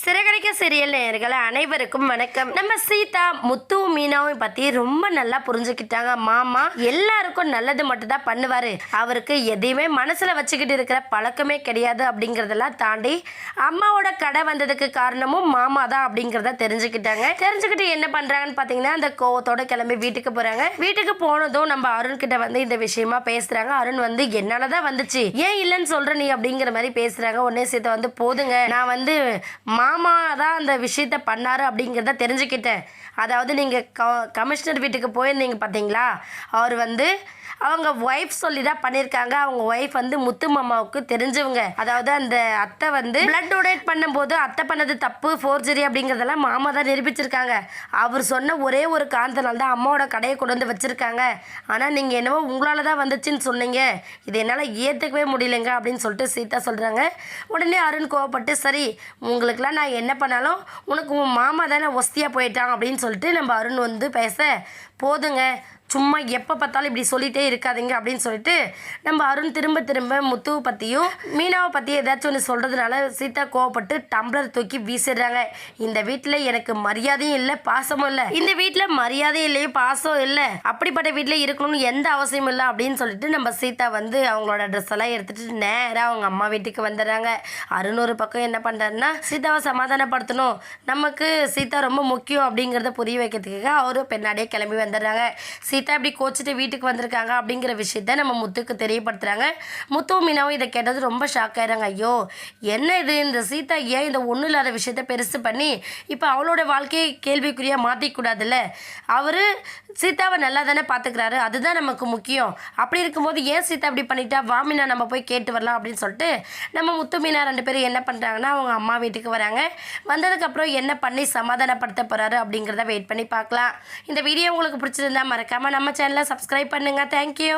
Siragadikka serial நேயர்கள் அனைவருக்கும் வணக்கம். நம்ம சீதா முத்து மீனாவை பத்தி ரொம்ப நல்லா புரிஞ்சுக்கிட்டாங்க. மாமா எல்லாருக்கும் நல்லது மட்டும் தான் பண்ணுவாரு, அவருக்கு எதையுமே மனசுல வச்சுக்கிட்டு இருக்கிற பழக்கமே கிடையாது அப்படிங்கறதெல்லாம் தாண்டி அம்மாவோட கடை வந்ததுக்கு காரணமும் மாமா தான் அப்படிங்கறத தெரிஞ்சுக்கிட்டாங்க. தெரிஞ்சுக்கிட்டு என்ன பண்றாங்கன்னு பாத்தீங்கன்னா அந்த கோவத்தோட கிளம்பி வீட்டுக்கு போறாங்க. வீட்டுக்கு போனதும் நம்ம அருண் கிட்ட வந்து இந்த விஷயமா பேசுறாங்க. அருண் வந்து என்னாலதான் வந்துச்சு, ஏன் இல்லைன்னு சொல்ற நீ அப்படிங்கிற மாதிரி பேசுறாங்க. உடனே சீதா வந்து போதுங்க, நான் வந்து மாமா தான் அந்த விஷயத்த பண்ணாரு அப்படிங்கிறத தெரிஞ்சுக்கிட்டேன். அதாவது நீங்கள் கமிஷனர் வீட்டுக்கு போயிருந்தீங்க பார்த்தீங்களா, அவர் வந்து அவங்க ஒய்ஃப் சொல்லி தான் பண்ணியிருக்காங்க. அவங்க ஒய்ஃப் வந்து முத்து மாமாவுக்கு தெரிஞ்சவங்க. அதாவது அந்த அத்தை வந்து பிளட் டொனேட் பண்ணும்போது அத்தை பண்ணது தப்பு, ஃபோர்ஜரி அப்படிங்கிறதெல்லாம் மாமா தான் நிரூபிச்சிருக்காங்க. அவர் சொன்ன ஒரே ஒரு காரணத்தினால தான் அம்மாவோட கடையை கொண்டு வந்து வச்சுருக்காங்க. ஆனால் நீங்கள் என்னவோ உங்களால் தான் வந்துச்சுன்னு சொன்னீங்க, இது என்னால் ஏற்றுக்கவே முடியலைங்க அப்படின்னு சொல்லிட்டு சீதா சொல்கிறாங்க. உடனே அருண் கோவப்பட்டு, சரி உங்களுக்கெல்லாம் நான் என்ன பண்ணாலும் உனக்கு உன் மாமா தானே ஒஸ்தியாக போயிட்டான் அப்படின்னு சொல்லிட்டு நம்ம அருண் வந்து பேச, போதுங்க சும்மா எப்போ பார்த்தாலும் இப்படி சொல்லிகிட்டே இருக்காதிங்க அப்படின்னு சொல்லிட்டு நம்ம அருண் திரும்ப திரும்ப முத்துவை பற்றியும் மீனாவை பற்றியும் ஏதாச்சும் ஒன்று சொல்கிறதுனால சீதா கோவப்பட்டு டம்ளர் தூக்கி வீசிடுறாங்க. இந்த வீட்டில் எனக்கு மரியாதையும் இல்லை, பாசமும் இல்லை. இந்த வீட்டில் மரியாதையும் இல்லையோ பாசம் இல்லை, அப்படிப்பட்ட வீட்டில் இருக்கணும்னு எந்த அவசியமும் இல்லை அப்படின்னு சொல்லிட்டு நம்ம சீதா வந்து அவங்களோட ட்ரெஸ் எல்லாம் எடுத்துகிட்டு நேராக அவங்க அம்மா வீட்டுக்கு வந்துடுறாங்க. அருண் ஒரு பக்கம் என்ன பண்ணுறாருன்னா சீதாவை சமாதானப்படுத்தணும், நமக்கு சீதா ரொம்ப முக்கியம் அப்படிங்கிறத புரிய வைக்கிறதுக்காக அவரும் பின்னாடியே கிளம்பி வந்துடுறாங்க. சீதா இப்படி கோச்சிட்டு வீட்டுக்கு வந்திருக்காங்க அப்படிங்கிற விஷயத்த நம்ம முத்துக்கு தெரியப்படுத்துகிறாங்க. முத்து மீனாவும் இதை கேட்டது ரொம்ப ஷாக் ஆயிடுறாங்க. ஐயோ என்ன இது, இந்த சீதா ஏன் இந்த ஒன்றும் இல்லாத விஷயத்த பெருசு பண்ணி இப்போ அவளோட வாழ்க்கையை கேள்விக்குறியாக மாற்றிக்கூடாதுல்ல, அவர் சீதாவை நல்லா தானே பார்த்துக்கிறாரு, அதுதான் நமக்கு முக்கியம். அப்படி இருக்கும்போது ஏன் சீதா அப்படி பண்ணிட்டா, வாமினா நம்ம போய் கேட்டு வரலாம் அப்படின்னு சொல்லிட்டு நம்ம முத்து மீனா ரெண்டு பேரும் என்ன பண்ணுறாங்கன்னா அவங்க அம்மா வீட்டுக்கு வராங்க. வந்ததுக்கப்புறம் என்ன பண்ணி சமாதானப்படுத்த போகிறாரு அப்படிங்கிறத வெயிட் பண்ணி பார்க்கலாம். இந்த வீடியோ உங்களுக்கு பிடிச்சிருந்தா மறக்காமல் நம்ம சேனலை சப்ஸ்கிரைப் பண்ணுங்கள். தேங்க்யூ.